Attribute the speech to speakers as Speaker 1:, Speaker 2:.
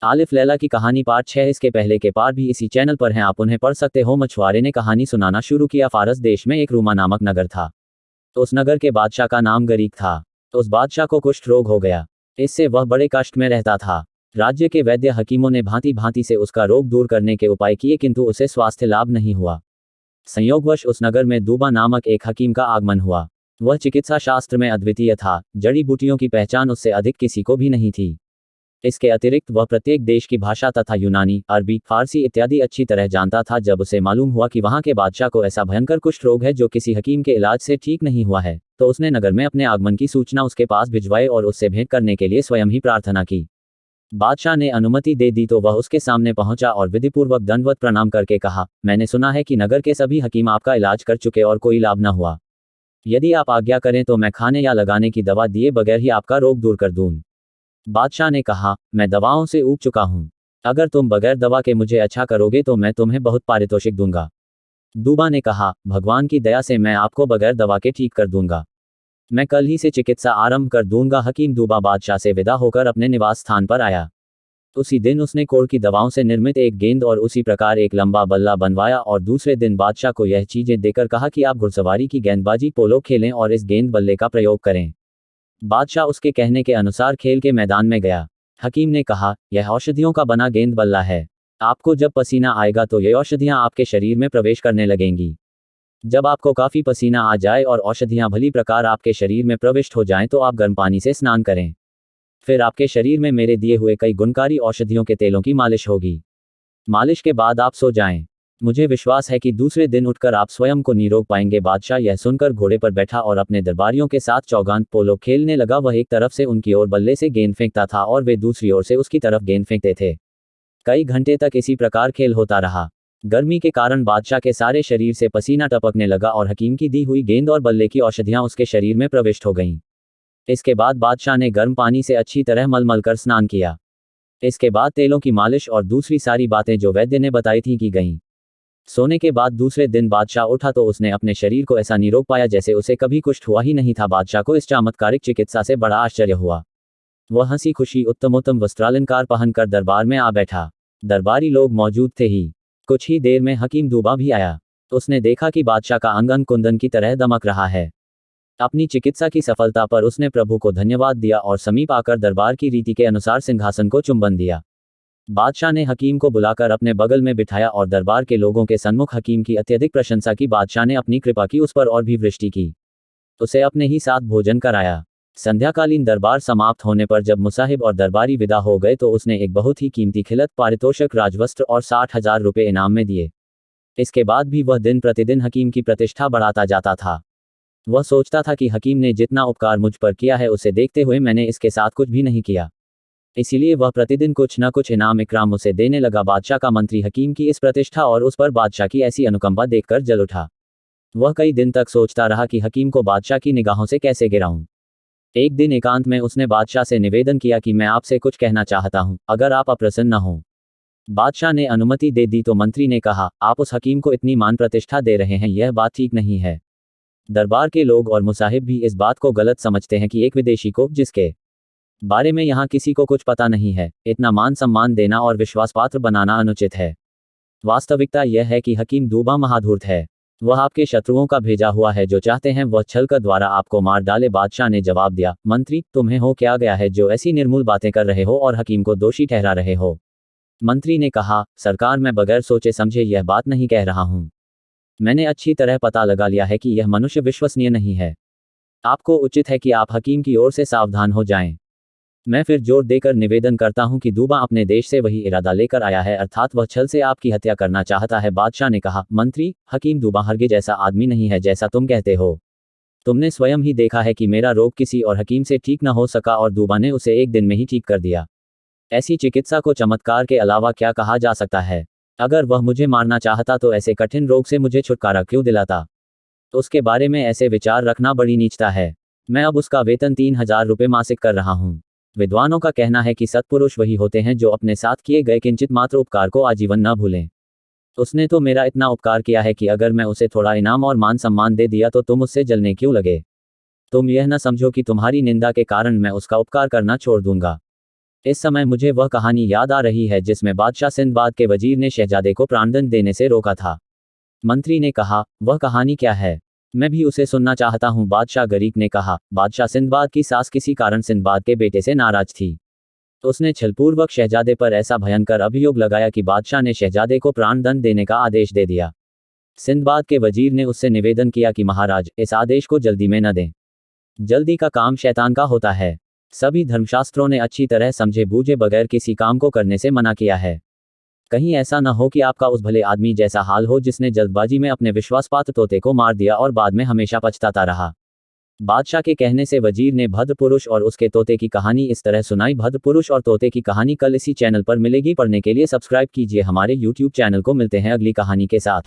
Speaker 1: आलिफ लैला की कहानी पार्ट 6। इसके पहले के पार्ट भी इसी चैनल पर हैं, आप उन्हें पढ़ सकते हो। मछुआरे ने कहानी सुनाना शुरू किया। फारस देश में एक रूमा नामक नगर था। तो उस नगर के बादशाह का नाम गरीक था। तो उस बादशाह को कुष्ठ रोग हो गया। इससे वह बड़े कष्ट में रहता था। राज्य के वैद्य हकीमों ने भांति भांति से उसका रोग दूर करने के उपाय किए, किंतु उसे स्वास्थ्य लाभ नहीं हुआ। संयोगवश उस नगर में दूबा नामक एक हकीम का आगमन हुआ। वह चिकित्सा शास्त्र में अद्वितीय था। जड़ी बूटियों की पहचान उससे अधिक किसी को भी नहीं थी। इसके अतिरिक्त वह प्रत्येक देश की भाषा तथा यूनानी, अरबी, फारसी इत्यादि अच्छी तरह जानता था। जब उसे मालूम हुआ कि वहां के बादशाह को ऐसा भयंकर कुष्ठ रोग है जो किसी हकीम के इलाज से ठीक नहीं हुआ है, तो उसने नगर में अपने आगमन की सूचना उसके पास भिजवाई और उससे भेंट करने के लिए स्वयं ही प्रार्थना की। बादशाह ने अनुमति दे दी तो वह उसके सामने पहुंचा और विधिपूर्वक दंडवत प्रणाम करके कहा, मैंने सुना है कि नगर के सभी हकीम आपका इलाज कर चुके और कोई लाभ न हुआ। यदि आप आज्ञा करें तो मैं खाने या लगाने की दवा दिए बगैर ही आपका रोग दूर कर दूं। बादशाह ने कहा, मैं दवाओं से ऊब चुका हूं। अगर तुम बगैर दवा के मुझे अच्छा करोगे तो मैं तुम्हें बहुत पारितोषिक दूंगा। दूबा ने कहा, भगवान की दया से मैं आपको बगैर दवा के ठीक कर दूंगा। मैं कल ही से चिकित्सा आरंभ कर दूंगा। हकीम दूबा बादशाह से विदा होकर अपने निवास स्थान पर आया। उसी दिन उसने कोढ़ की दवाओं से निर्मित एक गेंद और उसी प्रकार एक लंबा बल्ला बनवाया और दूसरे दिन बादशाह को यह चीजें देकर कहा कि आप घुड़सवारी की गेंदबाजी, पोलो खेलें और इस गेंद बल्ले का प्रयोग करें। बादशाह उसके कहने के अनुसार खेल के मैदान में गया। हकीम ने कहा, यह औषधियों का बना गेंद बल्ला है। आपको जब पसीना आएगा तो ये औषधियां आपके शरीर में प्रवेश करने लगेंगी। जब आपको काफी पसीना आ जाए और औषधियां भली प्रकार आपके शरीर में प्रविष्ट हो जाएं तो आप गर्म पानी से स्नान करें। फिर आपके शरीर में मेरे दिए हुए कई गुणकारी औषधियों के तेलों की मालिश होगी। मालिश के बाद आप सो जाएं। मुझे विश्वास है कि दूसरे दिन उठकर आप स्वयं को निरोग पाएंगे। बादशाह यह सुनकर घोड़े पर बैठा और अपने दरबारियों के साथ चौगान पोलो खेलने लगा। वह एक तरफ से उनकी ओर बल्ले से गेंद फेंकता था और वे दूसरी ओर से उसकी तरफ गेंद फेंकते थे। कई घंटे तक इसी प्रकार खेल होता रहा। गर्मी के कारण बादशाह के सारे शरीर से पसीना टपकने लगा और हकीम की दी हुई गेंद और बल्ले की औषधियां उसके शरीर में प्रविष्ट हो गईं। इसके बाद बादशाह ने गर्म पानी से अच्छी तरह मलमल कर स्नान किया। इसके बाद तेलों की मालिश और दूसरी सारी बातें जो वैद्य ने बताई थी की गईं। सोने के बाद दूसरे दिन बादशाह उठा तो उसने अपने शरीर को ऐसा निरोग पाया जैसे उसे कभी कुष्ठ हुआ ही नहीं था। बादशाह को इस चमत्कारिक चिकित्सा से बड़ा आश्चर्य हुआ। वह हंसी खुशी उत्तमोत्तम वस्त्रालंकार पहनकर दरबार में आ बैठा। दरबारी लोग मौजूद थे ही। कुछ ही देर में हकीम दूबा भी आया। उसने देखा कि बादशाह का अंग अंग कुंदन की तरह दमक रहा है। अपनी चिकित्सा की सफलता पर उसने प्रभु को धन्यवाद दिया और समीप आकर दरबार की रीति के अनुसार सिंहासन को चुंबन दिया। बादशाह ने हकीम को बुलाकर अपने बगल में बिठाया और दरबार के लोगों के सन्मुख हकीम की अत्यधिक प्रशंसा की। बादशाह ने अपनी कृपा की उस पर और भी वृष्टि की। उसे अपने ही साथ भोजन कराया। संध्याकालीन दरबार समाप्त होने पर जब मुसाहिब और दरबारी विदा हो गए तो उसने एक बहुत ही कीमती खिलत, पारितोषिक, राजवस्त्र और 60,000 रुपये इनाम में दिए। इसके बाद भी वह दिन प्रतिदिन हकीम की प्रतिष्ठा बढ़ाता जाता था। वह सोचता था कि हकीम ने जितना उपकार मुझ पर किया है उसे देखते हुए मैंने इसके साथ कुछ भी नहीं किया। इसीलिए वह प्रतिदिन कुछ न कुछ इनाम इकराम उसे देने लगा। बादशाह का मंत्री हकीम की इस प्रतिष्ठा और उस पर बादशाह की ऐसी अनुकंपा देखकर जल उठा। वह कई दिन तक सोचता रहा कि हकीम को बादशाह की निगाहों से कैसे गिराऊं। एक दिन एकांत में उसने बादशाह से निवेदन किया कि मैं आपसे कुछ कहना चाहता हूं, अगर आप अप्रसन्न हो। बादशाह ने अनुमति दे दी तो मंत्री ने कहा, आप उस हकीम को इतनी मान प्रतिष्ठा दे रहे हैं, यह बात ठीक नहीं है। दरबार के लोग और मुसाहिब भी इस बात को गलत समझते हैं कि एक विदेशी को, जिसके बारे में यहाँ किसी को कुछ पता नहीं है, इतना मान सम्मान देना और विश्वासपात्र बनाना अनुचित है। वास्तविकता यह है कि हकीम दूबा महाधूर्त है। वह आपके शत्रुओं का भेजा हुआ है, जो चाहते हैं वह छलकत द्वारा आपको मार डाले। बादशाह ने जवाब दिया, मंत्री, तुम्हें हो क्या गया है जो ऐसी निर्मूल बातें कर रहे हो और हकीम को दोषी ठहरा रहे हो। मंत्री ने कहा, सरकार, मैं बगैर सोचे समझे यह बात नहीं कह रहा हूं। मैंने अच्छी तरह पता लगा लिया है कि यह मनुष्य विश्वसनीय नहीं है। आपको उचित है कि आप हकीम की ओर से सावधान हो जाएं। मैं फिर जोर देकर निवेदन करता हूं कि दूबा अपने देश से वही इरादा लेकर आया है, अर्थात वह छल से आपकी हत्या करना चाहता है। बादशाह ने कहा, मंत्री, हकीम दूबा हरगिज ऐसा आदमी नहीं है जैसा तुम कहते हो। तुमने स्वयं ही देखा है कि मेरा रोग किसी और हकीम से ठीक न हो सका और दूबा ने उसे एक दिन में ही ठीक कर दिया। ऐसी चिकित्सा को चमत्कार के अलावा क्या कहा जा सकता है। अगर वह मुझे मारना चाहता तो ऐसे कठिन रोग से मुझे छुटकारा क्यों दिलाता। तो उसके बारे में ऐसे विचार रखना बड़ी नीचता है। मैं अब उसका वेतन 3,000 रुपये मासिक कर रहा हूं। विद्वानों का कहना है कि सत्पुरुष वही होते हैं जो अपने साथ किए गए किंचित मात्र उपकार को आजीवन न भूलें। उसने तो मेरा इतना उपकार किया है कि अगर मैं उसे थोड़ा इनाम और मान सम्मान दे दिया तो तुम उससे जलने क्यों लगे। तुम यह न समझो कि तुम्हारी निंदा के कारण मैं उसका उपकार करना छोड़ दूंगा। इस समय मुझे वह कहानी याद आ रही है जिसमें बादशाह सिंदबाद के वजीर ने शहजादे को प्राणदंड देने से रोका था। मंत्री ने कहा, वह कहानी क्या है? मैं भी उसे सुनना चाहता हूँ, बादशाह गरीक ने कहा। बादशाह सिंदबाद की सास किसी कारण सिंदबाद के बेटे से नाराज थी। उसने छलपूर्वक शहजादे पर ऐसा भयंकर अभियोग लगाया कि बादशाह ने शहजादे को प्राणदंड देने का आदेश दे दिया। सिंदबाद के वजीर ने उससे निवेदन किया कि महाराज, इस आदेश को जल्दी में न दें। जल्दी का काम शैतान का होता है। सभी धर्मशास्त्रों ने अच्छी तरह समझे बूझे बगैर किसी काम को करने से मना किया है। कहीं ऐसा न हो कि आपका उस भले आदमी जैसा हाल हो जिसने जल्दबाजी में अपने विश्वासपात्र तोते को मार दिया और बाद में हमेशा पछताता रहा। बादशाह के कहने से वजीर ने भद्र पुरुष और उसके तोते की कहानी इस तरह सुनाई। भद्र पुरुष और तोते की कहानी कल इसी चैनल पर मिलेगी। पढ़ने के लिए सब्सक्राइब कीजिए हमारे YouTube चैनल को। मिलते हैं अगली कहानी के साथ।